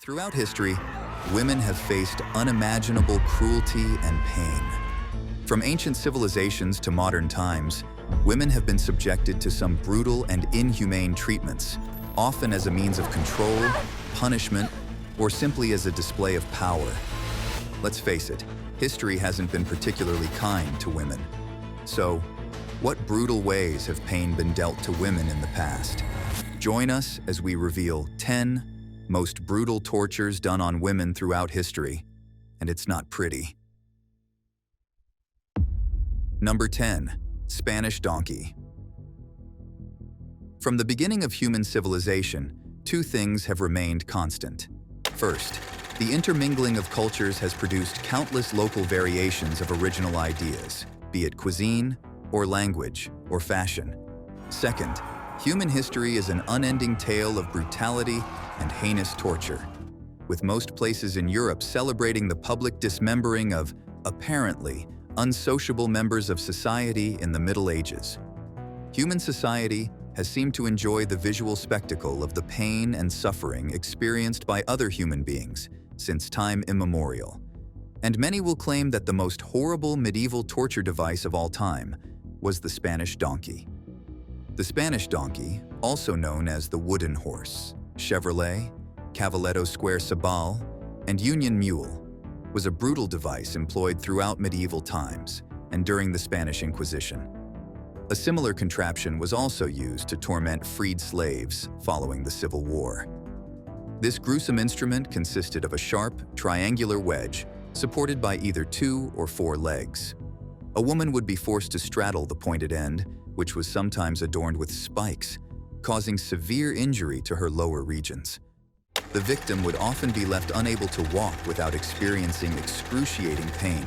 Throughout history, women have faced unimaginable cruelty and pain. From ancient civilizations to modern times, women have been subjected to some brutal and inhumane treatments, often as a means of control, punishment, or simply as a display of power. Let's face it, history hasn't been particularly kind to women. So, what brutal ways have pain been dealt to women in the past? Join us as we reveal 10 most brutal tortures done on women throughout history, and it's not pretty. Number 10. Spanish donkey. From the beginning of human civilization, two things have remained constant. First, the intermingling of cultures has produced countless local variations of original ideas, be it cuisine, or language, or fashion. Second, human history is an unending tale of brutality and heinous torture, with most places in Europe celebrating the public dismembering of, apparently, unsociable members of society in the Middle Ages. Human society has seemed to enjoy the visual spectacle of the pain and suffering experienced by other human beings since time immemorial. And many will claim that the most horrible medieval torture device of all time was the Spanish donkey. The Spanish donkey, also known as the wooden horse, Chevrolet, Cavalletto Square Sabal, and Union Mule, was a brutal device employed throughout medieval times and during the Spanish Inquisition. A similar contraption was also used to torment freed slaves following the Civil War. This gruesome instrument consisted of a sharp, triangular wedge supported by either 2 or 4 legs. A woman would be forced to straddle the pointed end, which was sometimes adorned with spikes, causing severe injury to her lower regions. The victim would often be left unable to walk without experiencing excruciating pain,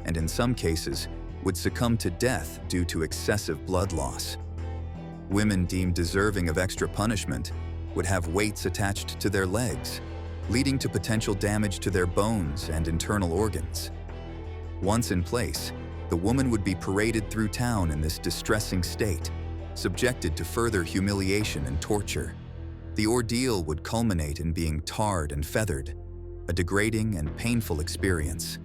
and in some cases, would succumb to death due to excessive blood loss. Women deemed deserving of extra punishment would have weights attached to their legs, leading to potential damage to their bones and internal organs. Once in place, the woman would be paraded through town in this distressing state, subjected to further humiliation and torture. The ordeal would culminate in being tarred and feathered, a degrading and painful experience.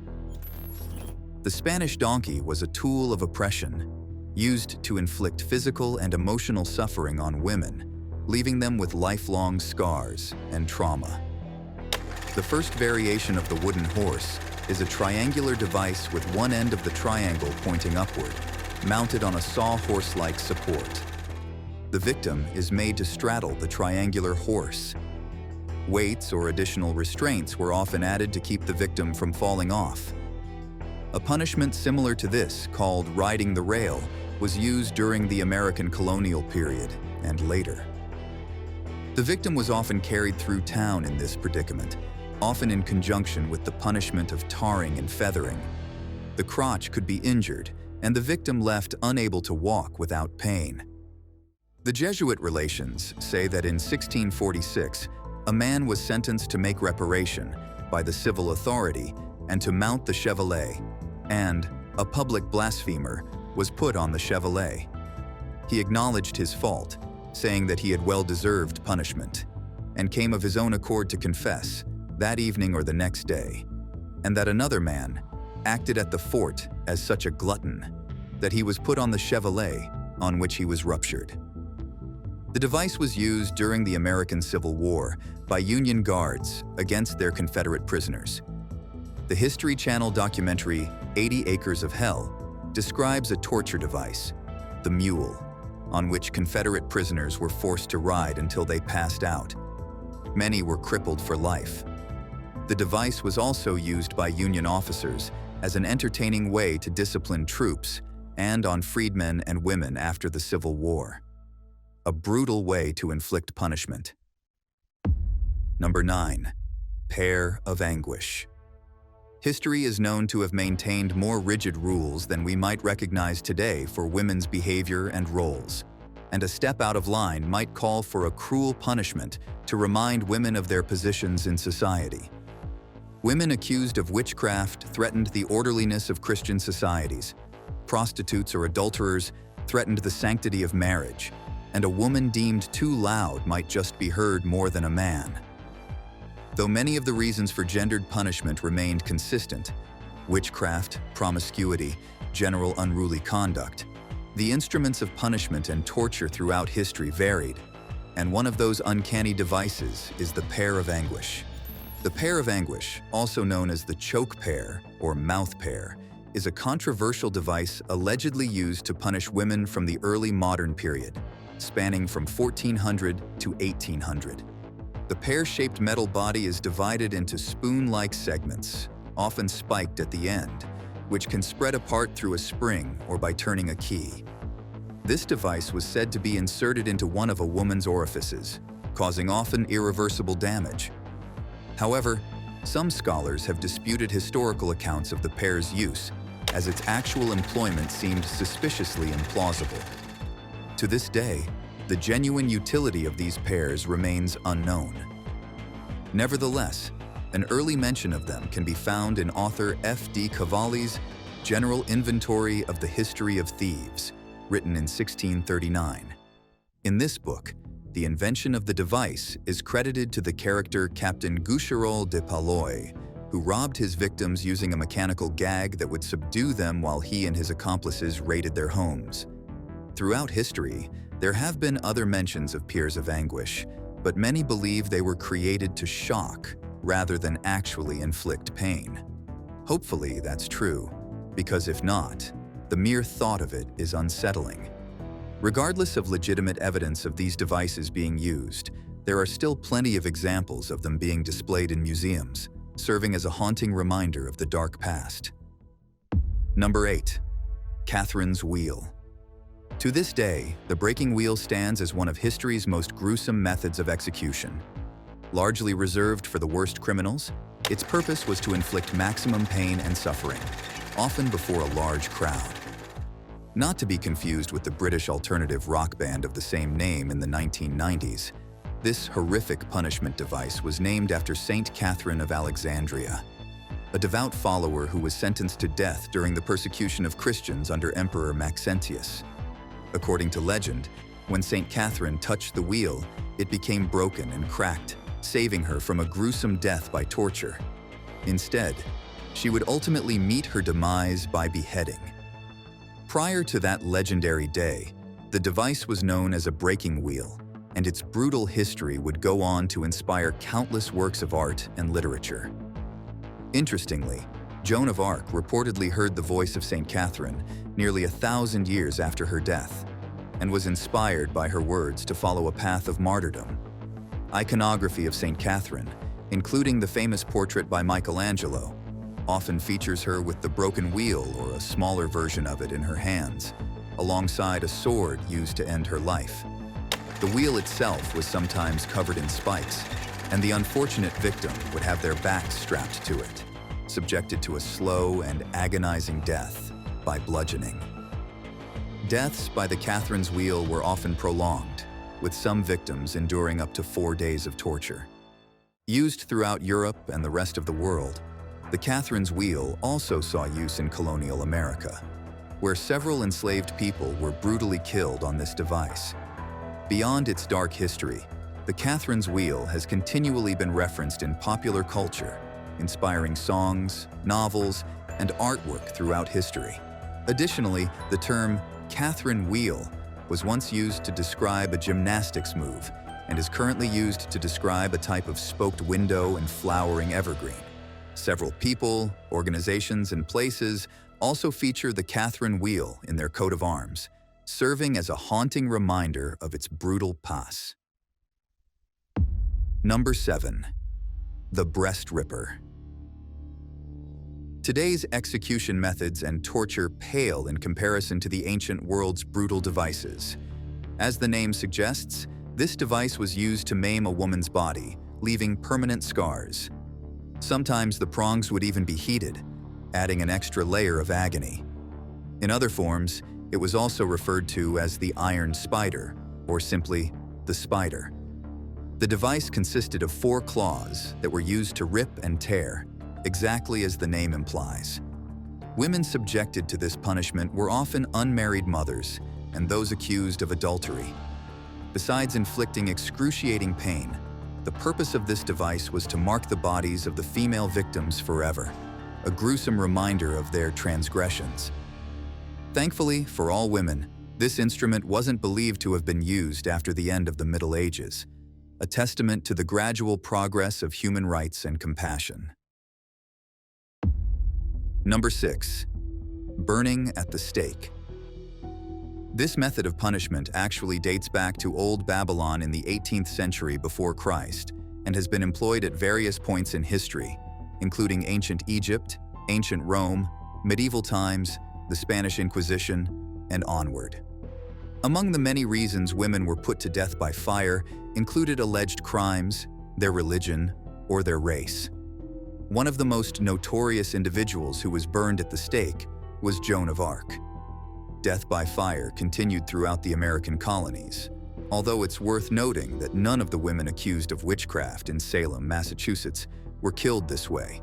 The Spanish donkey was a tool of oppression, used to inflict physical and emotional suffering on women, leaving them with lifelong scars and trauma. The first variation of the wooden horse is a triangular device with one end of the triangle pointing upward, mounted on a sawhorse-like support. The victim is made to straddle the triangular horse. Weights or additional restraints were often added to keep the victim from falling off. A punishment similar to this, called riding the rail, was used during the American colonial period and later. The victim was often carried through town in this predicament, often in conjunction with the punishment of tarring and feathering. The crotch could be injured, and the victim left unable to walk without pain. The Jesuit relations say that in 1646, a man was sentenced to make reparation by the civil authority and to mount the chevalet, and a public blasphemer was put on the chevalet. He acknowledged his fault, saying that he had well-deserved punishment, and came of his own accord to confess that evening or the next day, and that another man acted at the fort as such a glutton that he was put on the chevalet on which he was ruptured. The device was used during the American Civil War by Union Guards against their Confederate prisoners. The History Channel documentary 80 Acres of Hell describes a torture device, the mule, on which Confederate prisoners were forced to ride until they passed out. Many were crippled for life. The device was also used by Union officers as an entertaining way to discipline troops and on freedmen and women after the Civil War. A brutal way to inflict punishment. Number 9. Pair of Anguish. History is known to have maintained more rigid rules than we might recognize today for women's behavior and roles, and a step out of line might call for a cruel punishment to remind women of their positions in society. Women accused of witchcraft threatened the orderliness of Christian societies. Prostitutes or adulterers threatened the sanctity of marriage, and a woman deemed too loud might just be heard more than a man. Though many of the reasons for gendered punishment remained consistent, witchcraft, promiscuity, general unruly conduct, the instruments of punishment and torture throughout history varied, and one of those uncanny devices is the pear of anguish. The pear of anguish, also known as the choke pear or mouth pear, is a controversial device allegedly used to punish women from the early modern period, spanning from 1400 to 1800. The pear-shaped metal body is divided into spoon-like segments, often spiked at the end, which can spread apart through a spring or by turning a key. This device was said to be inserted into one of a woman's orifices, causing often irreversible damage. However, some scholars have disputed historical accounts of the pear's use, as its actual employment seemed suspiciously implausible. To this day, the genuine utility of these pears remains unknown. Nevertheless, an early mention of them can be found in author F.D. Cavalli's General Inventory of the History of Thieves, written in 1639. In this book, the invention of the device is credited to the character Captain Goucherol de Paloy, who robbed his victims using a mechanical gag that would subdue them while he and his accomplices raided their homes. Throughout history, there have been other mentions of pears of anguish, but many believe they were created to shock rather than actually inflict pain. Hopefully that's true, because if not, the mere thought of it is unsettling. Regardless of legitimate evidence of these devices being used, there are still plenty of examples of them being displayed in museums, serving as a haunting reminder of the dark past. Number 8. Catherine's Wheel. To this day, the breaking wheel stands as one of history's most gruesome methods of execution. Largely reserved for the worst criminals, its purpose was to inflict maximum pain and suffering, often before a large crowd. Not to be confused with the British alternative rock band of the same name in the 1990s, this horrific punishment device was named after Saint Catherine of Alexandria, a devout follower who was sentenced to death during the persecution of Christians under Emperor Maxentius. According to legend, when Saint Catherine touched the wheel, it became broken and cracked, saving her from a gruesome death by torture. Instead, she would ultimately meet her demise by beheading. Prior to that legendary day, the device was known as a breaking wheel, and its brutal history would go on to inspire countless works of art and literature. Interestingly, Joan of Arc reportedly heard the voice of Saint Catherine nearly 1,000 years after her death, and was inspired by her words to follow a path of martyrdom. Iconography of Saint Catherine, including the famous portrait by Michelangelo, often features her with the broken wheel or a smaller version of it in her hands, alongside a sword used to end her life. The wheel itself was sometimes covered in spikes, and the unfortunate victim would have their backs strapped to it, subjected to a slow and agonizing death by bludgeoning. Deaths by the Catherine's wheel were often prolonged, with some victims enduring up to 4 days of torture. Used throughout Europe and the rest of the world, the Catherine's wheel also saw use in colonial America, where several enslaved people were brutally killed on this device. Beyond its dark history, the Catherine's wheel has continually been referenced in popular culture, inspiring songs, novels, and artwork throughout history. Additionally, the term Catherine wheel was once used to describe a gymnastics move and is currently used to describe a type of spoked window and flowering evergreen. Several people, organizations, and places also feature the Catherine wheel in their coat of arms, serving as a haunting reminder of its brutal past. Number 7. The Breast Ripper. Today's execution methods and torture pale in comparison to the ancient world's brutal devices. As the name suggests, this device was used to maim a woman's body, leaving permanent scars. Sometimes the prongs would even be heated, adding an extra layer of agony. In other forms, it was also referred to as the iron spider, or simply the spider. The device consisted of 4 claws that were used to rip and tear, exactly as the name implies. Women subjected to this punishment were often unmarried mothers and those accused of adultery. Besides inflicting excruciating pain, The purpose of this device was to mark the bodies of the female victims forever, a gruesome reminder of their transgressions. Thankfully, for all women, this instrument wasn't believed to have been used after the end of the Middle Ages, a testament to the gradual progress of human rights and compassion. Number 6. Burning at the stake. This method of punishment actually dates back to Old Babylon in the 18th century before Christ and has been employed at various points in history, including ancient Egypt, ancient Rome, medieval times, the Spanish Inquisition, and onward. Among the many reasons women were put to death by fire included alleged crimes, their religion, or their race. One of the most notorious individuals who was burned at the stake was Joan of Arc. Death by fire continued throughout the American colonies, although it's worth noting that none of the women accused of witchcraft in Salem, Massachusetts, were killed this way.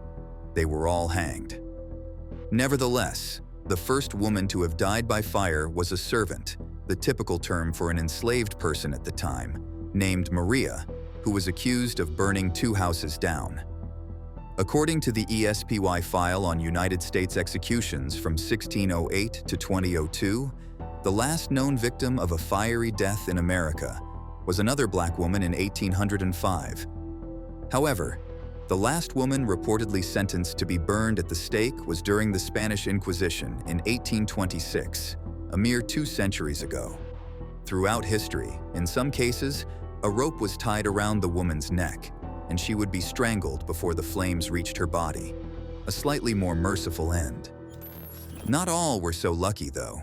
They were all hanged. Nevertheless, the first woman to have died by fire was a servant, the typical term for an enslaved person at the time, named Maria, who was accused of burning 2 houses down. According to the ESPY file on United States executions from 1608 to 2002, the last known victim of a fiery death in America was another black woman in 1805. However, the last woman reportedly sentenced to be burned at the stake was during the Spanish Inquisition in 1826, a mere 2 centuries ago. Throughout history, in some cases, a rope was tied around the woman's neck, and she would be strangled before the flames reached her body, a slightly more merciful end. Not all were so lucky, though.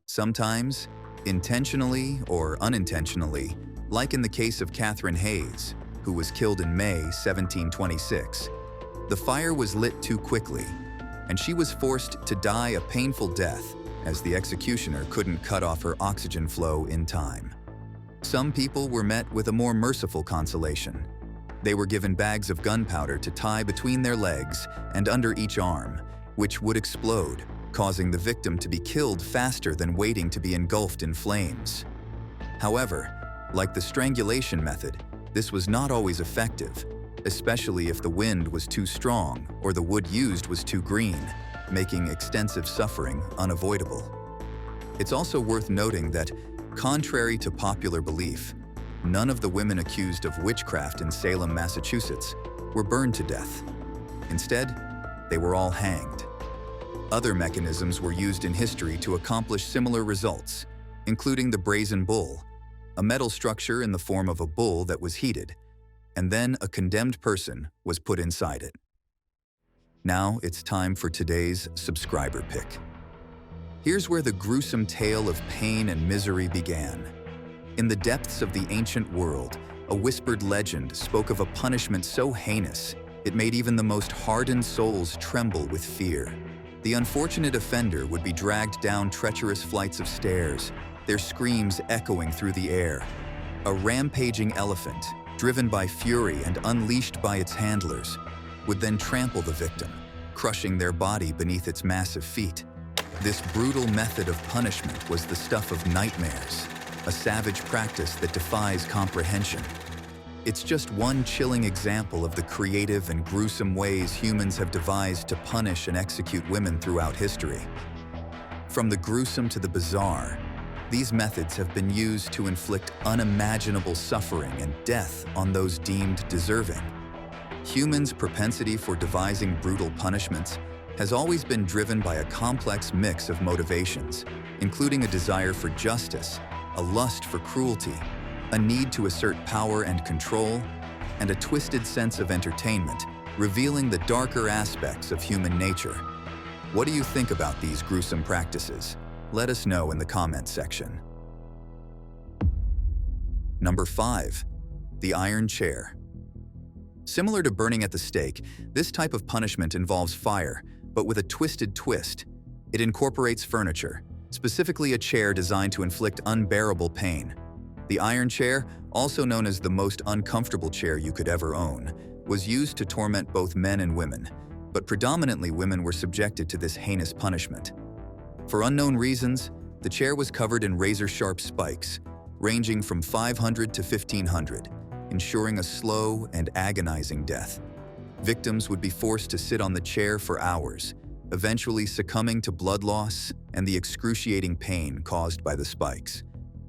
Sometimes, intentionally or unintentionally, like in the case of Catherine Hayes, who was killed in May 1726, the fire was lit too quickly, and she was forced to die a painful death as the executioner couldn't cut off her oxygen flow in time. Some people were met with a more merciful consolation. They were given bags of gunpowder to tie between their legs and under each arm, which would explode, causing the victim to be killed faster than waiting to be engulfed in flames. However, like the strangulation method, this was not always effective, especially if the wind was too strong or the wood used was too green, making extensive suffering unavoidable. It's also worth noting that, contrary to popular belief, none of the women accused of witchcraft in Salem, Massachusetts, were burned to death. Instead, they were all hanged. Other mechanisms were used in history to accomplish similar results, including the brazen bull, a metal structure in the form of a bull that was heated, and then a condemned person was put inside it. Now it's time for today's subscriber pick. Here's where the gruesome tale of pain and misery began. In the depths of the ancient world, a whispered legend spoke of a punishment so heinous, it made even the most hardened souls tremble with fear. The unfortunate offender would be dragged down treacherous flights of stairs, their screams echoing through the air. A rampaging elephant, driven by fury and unleashed by its handlers, would then trample the victim, crushing their body beneath its massive feet. This brutal method of punishment was the stuff of nightmares, a savage practice that defies comprehension. It's just one chilling example of the creative and gruesome ways humans have devised to punish and execute women throughout history. From the gruesome to the bizarre, these methods have been used to inflict unimaginable suffering and death on those deemed deserving. Humans' propensity for devising brutal punishments has always been driven by a complex mix of motivations, including a desire for justice, a lust for cruelty, a need to assert power and control, and a twisted sense of entertainment, revealing the darker aspects of human nature. What do you think about these gruesome practices? Let us know in the comments section. Number 5. The iron chair. Similar to burning at the stake, this type of punishment involves fire, but with a twisted twist. It incorporates furniture, specifically a chair designed to inflict unbearable pain. The iron chair, also known as the most uncomfortable chair you could ever own, was used to torment both men and women, but predominantly women were subjected to this heinous punishment. For unknown reasons, the chair was covered in razor-sharp spikes, ranging from 500 to 1500, ensuring a slow and agonizing death. Victims would be forced to sit on the chair for hours, eventually succumbing to blood loss and the excruciating pain caused by the spikes.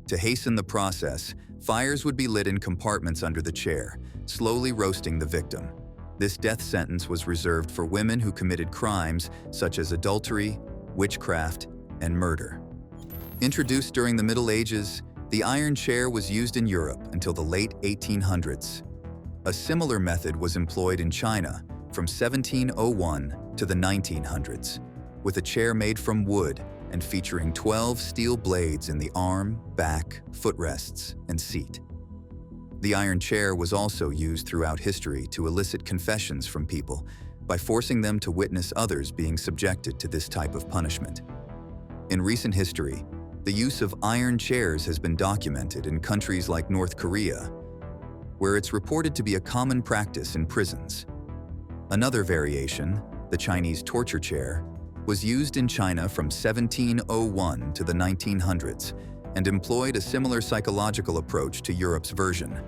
To hasten the process, fires would be lit in compartments under the chair, slowly roasting the victim. This death sentence was reserved for women who committed crimes such as adultery, witchcraft, and murder. Introduced during the Middle Ages, the iron chair was used in Europe until the late 1800s. A similar method was employed in China from 1701 to the 1900s, with a chair made from wood and featuring 12 steel blades in the arm, back, footrests, and seat. The iron chair was also used throughout history to elicit confessions from people by forcing them to witness others being subjected to this type of punishment. In recent history, the use of iron chairs has been documented in countries like North Korea, where it's reported to be a common practice in prisons. Another variation, the Chinese torture chair, was used in China from 1701 to the 1900s and employed a similar psychological approach to Europe's version.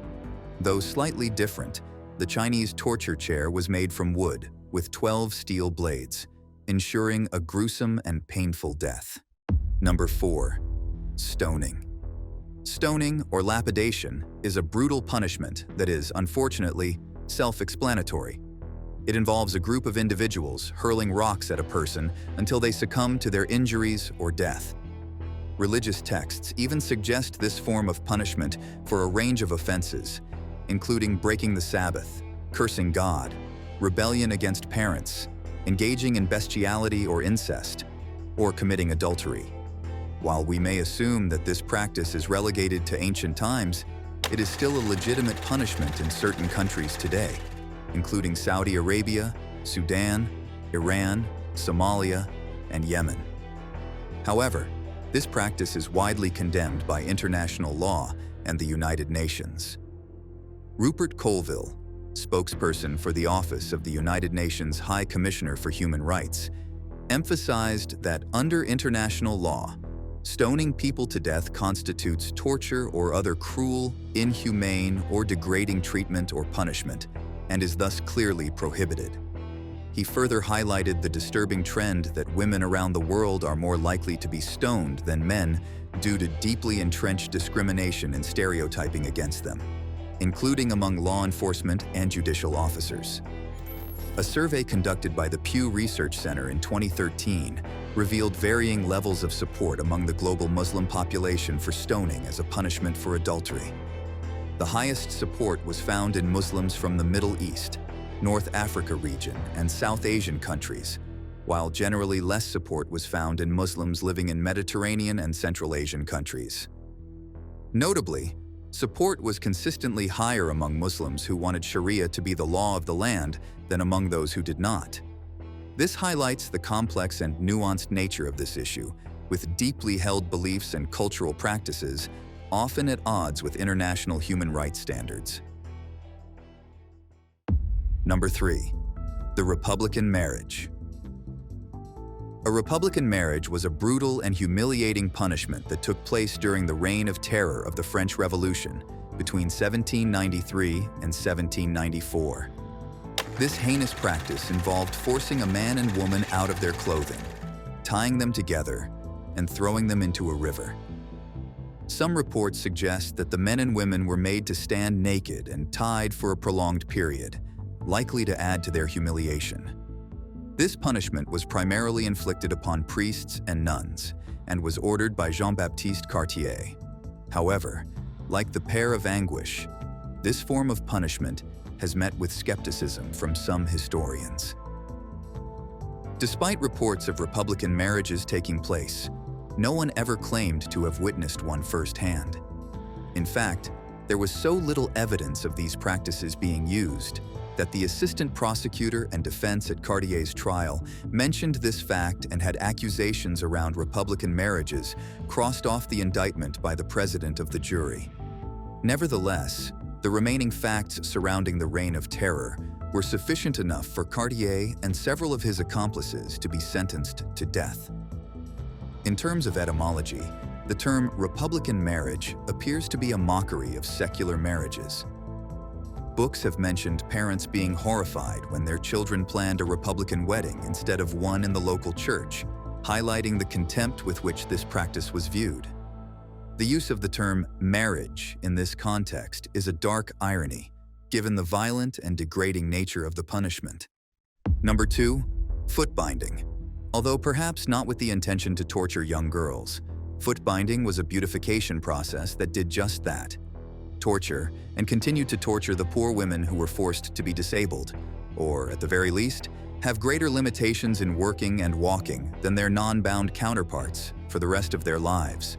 Though slightly different, the Chinese torture chair was made from wood with 12 steel blades, ensuring a gruesome and painful death. Number 4. Stoning. Stoning, or lapidation, is a brutal punishment that is, unfortunately, self-explanatory. It involves a group of individuals hurling rocks at a person until they succumb to their injuries or death. Religious texts even suggest this form of punishment for a range of offenses, including breaking the Sabbath, cursing God, rebellion against parents, engaging in bestiality or incest, or committing adultery. While we may assume that this practice is relegated to ancient times, it is still a legitimate punishment in certain countries today, including Saudi Arabia, Sudan, Iran, Somalia, and Yemen. However, this practice is widely condemned by international law and the United Nations. Rupert Colville, spokesperson for the Office of the United Nations High Commissioner for Human Rights, emphasized that under international law, stoning people to death constitutes torture or other cruel, inhumane, or degrading treatment or punishment, and is thus clearly prohibited. He further highlighted the disturbing trend that women around the world are more likely to be stoned than men due to deeply entrenched discrimination and stereotyping against them, including among law enforcement and judicial officers. A survey conducted by the Pew Research Center in 2013 revealed varying levels of support among the global Muslim population for stoning as a punishment for adultery. The highest support was found in Muslims from the Middle East, North Africa region, and South Asian countries, while generally less support was found in Muslims living in Mediterranean and Central Asian countries. Notably, support was consistently higher among Muslims who wanted Sharia to be the law of the land than among those who did not. This highlights the complex and nuanced nature of this issue, with deeply held beliefs and cultural practices often at odds with international human rights standards. Number 3. The Republican Marriage. A Republican marriage was a brutal and humiliating punishment that took place during the Reign of Terror of the French Revolution between 1793 and 1794. This heinous practice involved forcing a man and woman out of their clothing, tying them together, and throwing them into a river. Some reports suggest that the men and women were made to stand naked and tied for a prolonged period, likely to add to their humiliation. This punishment was primarily inflicted upon priests and nuns, and was ordered by Jean-Baptiste Cartier. However, like the pair of Anguish, this form of punishment has met with skepticism from some historians. Despite reports of Republican marriages taking place, no one ever claimed to have witnessed one firsthand. In fact, there was so little evidence of these practices being used that the assistant prosecutor and defense at Cartier's trial mentioned this fact and had accusations around Republican marriages crossed off the indictment by the president of the jury. Nevertheless, the remaining facts surrounding the Reign of Terror were sufficient enough for Cartier and several of his accomplices to be sentenced to death. In terms of etymology, the term Republican marriage appears to be a mockery of secular marriages. Books have mentioned parents being horrified when their children planned a Republican wedding instead of one in the local church, highlighting the contempt with which this practice was viewed. The use of the term marriage in this context is a dark irony, given the violent and degrading nature of the punishment. Number 2, footbinding. Although perhaps not with the intention to torture young girls, footbinding was a beautification process that did just that. Torture, and continued to torture the poor women who were forced to be disabled, or, at the very least, have greater limitations in working and walking than their non-bound counterparts for the rest of their lives.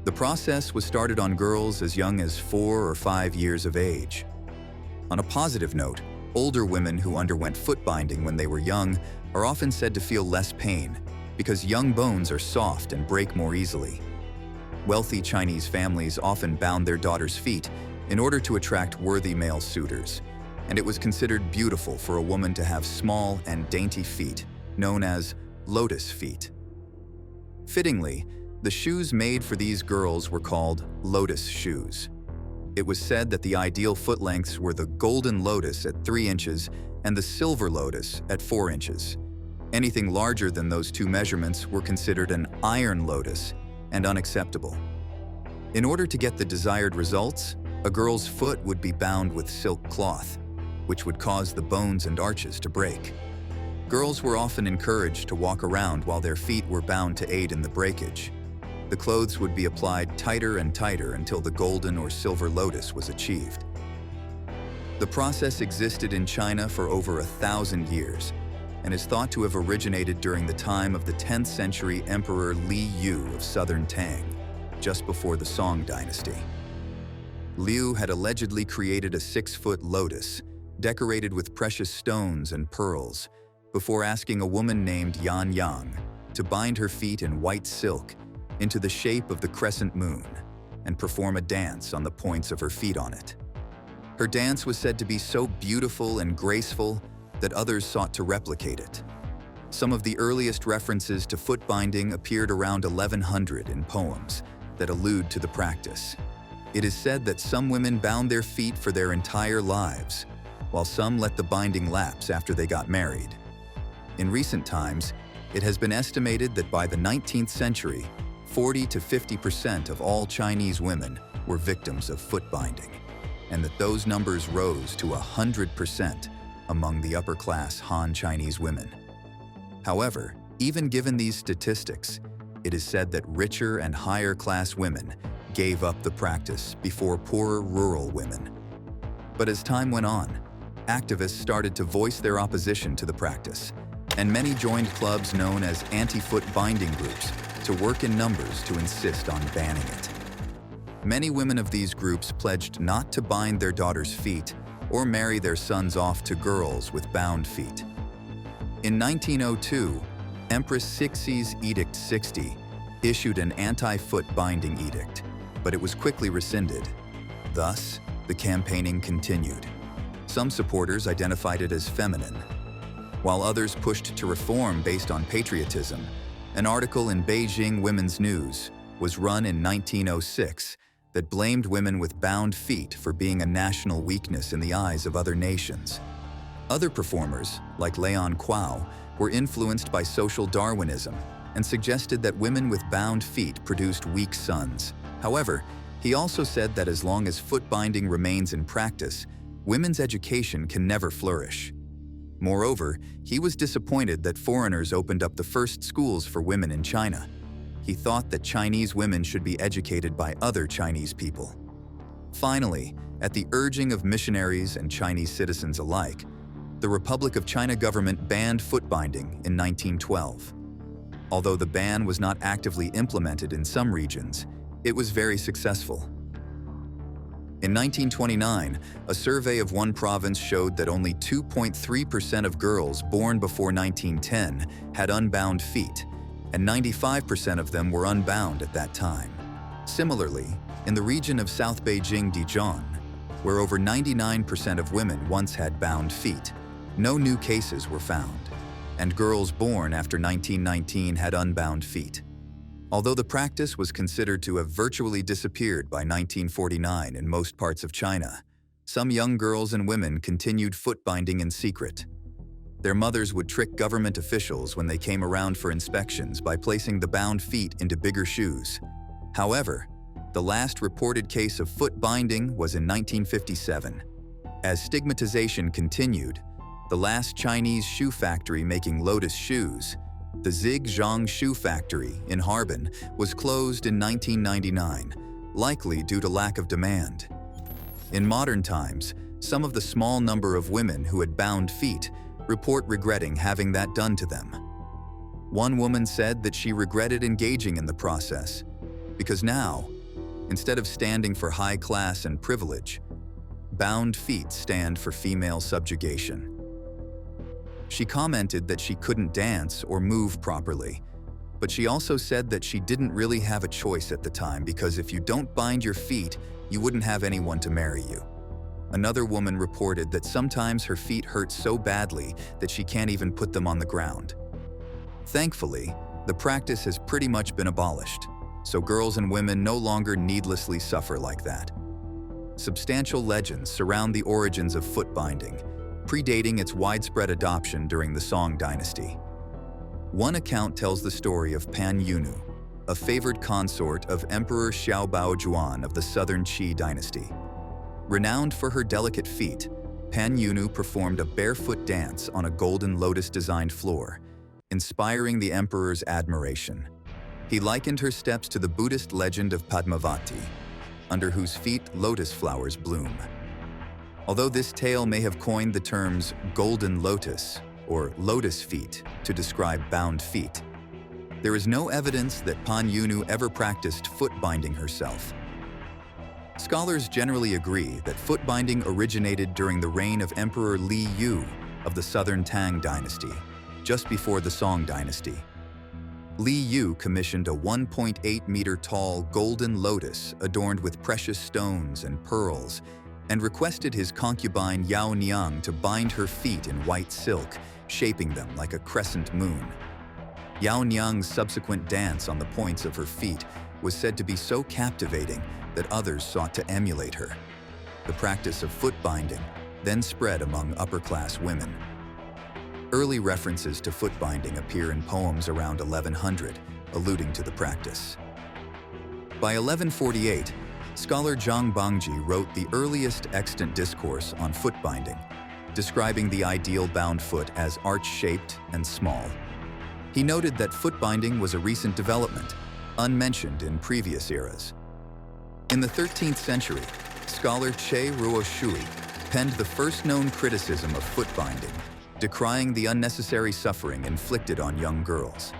The process was started on girls as young as 4 or 5 years of age. On a positive note, older women who underwent footbinding when they were young are often said to feel less pain because young bones are soft and break more easily. Wealthy Chinese families often bound their daughters' feet in order to attract worthy male suitors, and it was considered beautiful for a woman to have small and dainty feet, known as lotus feet. Fittingly, the shoes made for these girls were called lotus shoes. It was said that the ideal foot lengths were the golden lotus at 3 inches and the silver lotus at 4 inches. Anything larger than those two measurements were considered an iron lotus and unacceptable. In order to get the desired results, a girl's foot would be bound with silk cloth, which would cause the bones and arches to break. Girls were often encouraged to walk around while their feet were bound to aid in the breakage. The clothes would be applied tighter and tighter until the golden or silver lotus was achieved. The process existed in China for over 1,000 years and is thought to have originated during the time of the 10th century Emperor Li Yu of southern Tang, just before the Song dynasty. Liu had allegedly created a 6-foot lotus, decorated with precious stones and pearls, before asking a woman named Yan Yang to bind her feet in white silk into the shape of the crescent moon and perform a dance on the points of her feet on it. Her dance was said to be so beautiful and graceful that others sought to replicate it. Some of the earliest references to footbinding appeared around 1100 in poems that allude to the practice. It is said that some women bound their feet for their entire lives, while some let the binding lapse after they got married. In recent times, it has been estimated that by the 19th century, 40 to 50% of all Chinese women were victims of footbinding, and that those numbers rose to 100% among the upper-class Han Chinese women. However, even given these statistics, it is said that richer and higher-class women gave up the practice before poorer rural women. But as time went on, activists started to voice their opposition to the practice, and many joined clubs known as anti-foot binding groups to work in numbers to insist on banning it. Many women of these groups pledged not to bind their daughters' feet or marry their sons off to girls with bound feet. In 1902, Empress Sixi's Edict 60 issued an anti-foot binding edict, but it was quickly rescinded. Thus, the campaigning continued. Some supporters identified it as feminine, while others pushed to reform based on patriotism. An article in Beijing Women's News was run in 1906 that blamed women with bound feet for being a national weakness in the eyes of other nations. Other performers, like Leon Quao, were influenced by social Darwinism and suggested that women with bound feet produced weak sons. However, he also said that as long as foot binding remains in practice, women's education can never flourish. Moreover, he was disappointed that foreigners opened up the first schools for women in China. He thought that Chinese women should be educated by other Chinese people. Finally, at the urging of missionaries and Chinese citizens alike, the Republic of China government banned footbinding in 1912. Although the ban was not actively implemented in some regions, it was very successful. In 1929, a survey of one province showed that only 2.3% of girls born before 1910 had unbound feet, and 95% of them were unbound at that time. Similarly, in the region of South Beijing, Dijon, where over 99% of women once had bound feet, no new cases were found, and girls born after 1919 had unbound feet. Although the practice was considered to have virtually disappeared by 1949 in most parts of China, Some young girls and women continued foot-binding in secret. Their mothers would trick government officials when they came around for inspections by placing the bound feet into bigger shoes. However, the last reported case of foot-binding was in 1957. As stigmatization continued, the last Chinese shoe factory making lotus shoes, the Zigzhang Shoe Factory in Harbin, was closed in 1999, likely due to lack of demand. In modern times, some of the small number of women who had bound feet report regretting having that done to them. One woman said that she regretted engaging in the process because now, instead of standing for high class and privilege, bound feet stand for female subjugation. She commented that she couldn't dance or move properly, but she also said that she didn't really have a choice at the time because if you don't bind your feet, you wouldn't have anyone to marry you. Another woman reported that sometimes her feet hurt so badly that she can't even put them on the ground. Thankfully, the practice has pretty much been abolished, so girls and women no longer needlessly suffer like that. Substantial legends surround the origins of foot-binding, predating its widespread adoption during the Song dynasty. One account tells the story of Pan Yunu, a favored consort of Emperor Xiaobao Juan of the Southern Qi dynasty. Renowned for her delicate feet, Pan Yunu performed a barefoot dance on a golden lotus-designed floor, inspiring the emperor's admiration. He likened her steps to the Buddhist legend of Padmavati, under whose feet lotus flowers bloom. Although this tale may have coined the terms golden lotus or lotus feet to describe bound feet, there is no evidence that Pan Yunu ever practiced foot-binding herself. Scholars generally agree that foot-binding originated during the reign of Emperor Li Yu of the Southern Tang dynasty, just before the Song dynasty. Li Yu commissioned a 1.8-meter-tall golden lotus adorned with precious stones and pearls, and requested his concubine Yao Niang to bind her feet in white silk, shaping them like a crescent moon. Yao Niang's subsequent dance on the points of her feet was said to be so captivating that others sought to emulate her. The practice of foot-binding then spread among upper-class women. Early references to foot-binding appear in poems around 1100, alluding to the practice. By 1148, scholar Zhang Bangji wrote the earliest extant discourse on foot-binding, describing the ideal bound foot as arch-shaped and small. He noted that foot-binding was a recent development, unmentioned in previous eras. In the 13th century, scholar Che Ruoshui penned the first known criticism of foot-binding, decrying the unnecessary suffering inflicted on young girls.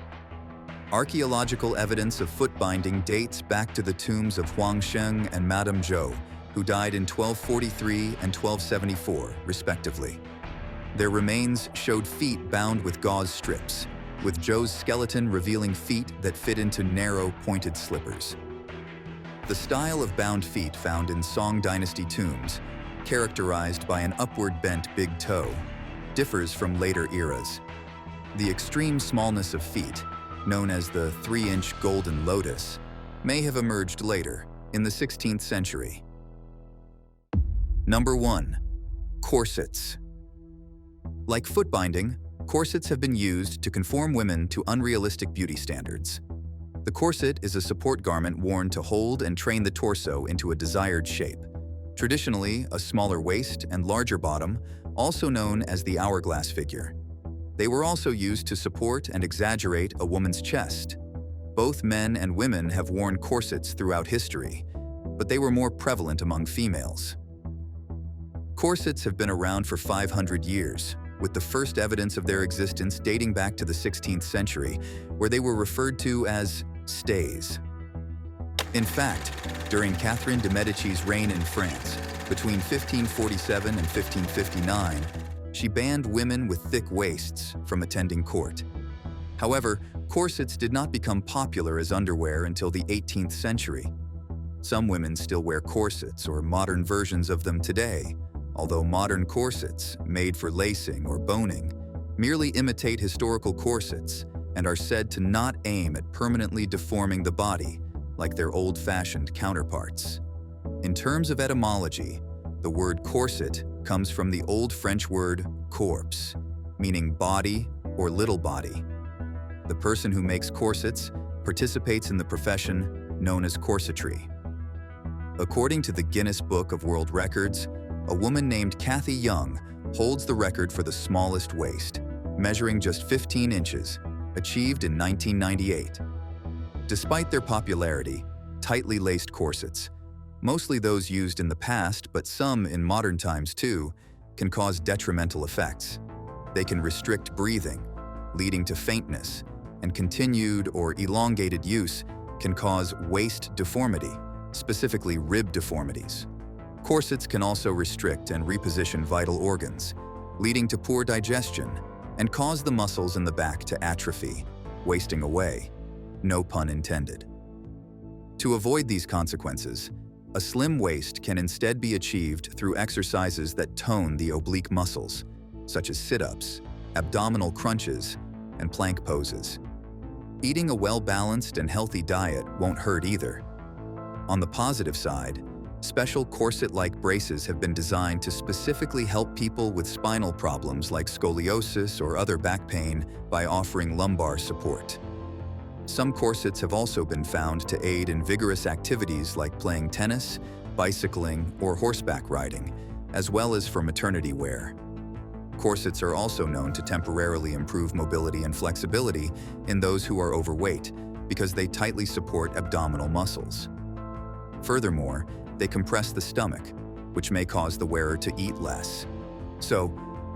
Archaeological evidence of foot-binding dates back to the tombs of Huang Sheng and Madame Zhou, who died in 1243 and 1274, respectively. Their remains showed feet bound with gauze strips, with Zhou's skeleton revealing feet that fit into narrow, pointed slippers. The style of bound feet found in Song dynasty tombs, characterized by an upward-bent big toe, differs from later eras. The extreme smallness of feet, known as the 3-inch golden lotus, may have emerged later, in the 16th century. Number 1. Corsets. Like foot-binding, corsets have been used to conform women to unrealistic beauty standards. The corset is a support garment worn to hold and train the torso into a desired shape. Traditionally, a smaller waist and larger bottom, also known as the hourglass figure. They were also used to support and exaggerate a woman's chest. Both men and women have worn corsets throughout history, but they were more prevalent among females. Corsets have been around for 500 years, with the first evidence of their existence dating back to the 16th century, where they were referred to as stays. In fact, during Catherine de' Medici's reign in France, between 1547 and 1559, she banned women with thick waists from attending court. However, corsets did not become popular as underwear until the 18th century. Some women still wear corsets or modern versions of them today, although modern corsets, made for lacing or boning, merely imitate historical corsets and are said to not aim at permanently deforming the body like their old-fashioned counterparts. In terms of etymology, The word corset comes from the Old French word corps, meaning body or little body. The person who makes corsets participates in the profession known as corsetry. According to the Guinness Book of World Records, a woman named Kathy Young holds the record for the smallest waist, measuring just 15 inches, achieved in 1998. Despite their popularity, tightly laced corsets, mostly those used in the past but some in modern times too, can cause detrimental effects. They can restrict breathing, leading to faintness, and continued or elongated use can cause waist deformity, specifically rib deformities. Corsets can also restrict and reposition vital organs, leading to poor digestion and cause the muscles in the back to atrophy, wasting away. No pun intended. To avoid these consequences, a slim waist can instead be achieved through exercises that tone the oblique muscles, such as sit-ups, abdominal crunches, and plank poses. Eating a well-balanced and healthy diet won't hurt either. On the positive side, special corset-like braces have been designed to specifically help people with spinal problems like scoliosis or other back pain by offering lumbar support. Some corsets have also been found to aid in vigorous activities like playing tennis, bicycling, or horseback riding, as well as for maternity wear. Corsets are also known to temporarily improve mobility and flexibility in those who are overweight because they tightly support abdominal muscles. Furthermore, they compress the stomach, which may cause the wearer to eat less. So,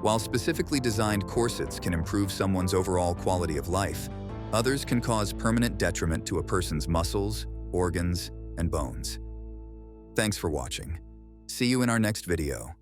while specifically designed corsets can improve someone's overall quality of life, others can cause permanent detriment to a person's muscles, organs, and bones. Thanks for watching. See you in our next video.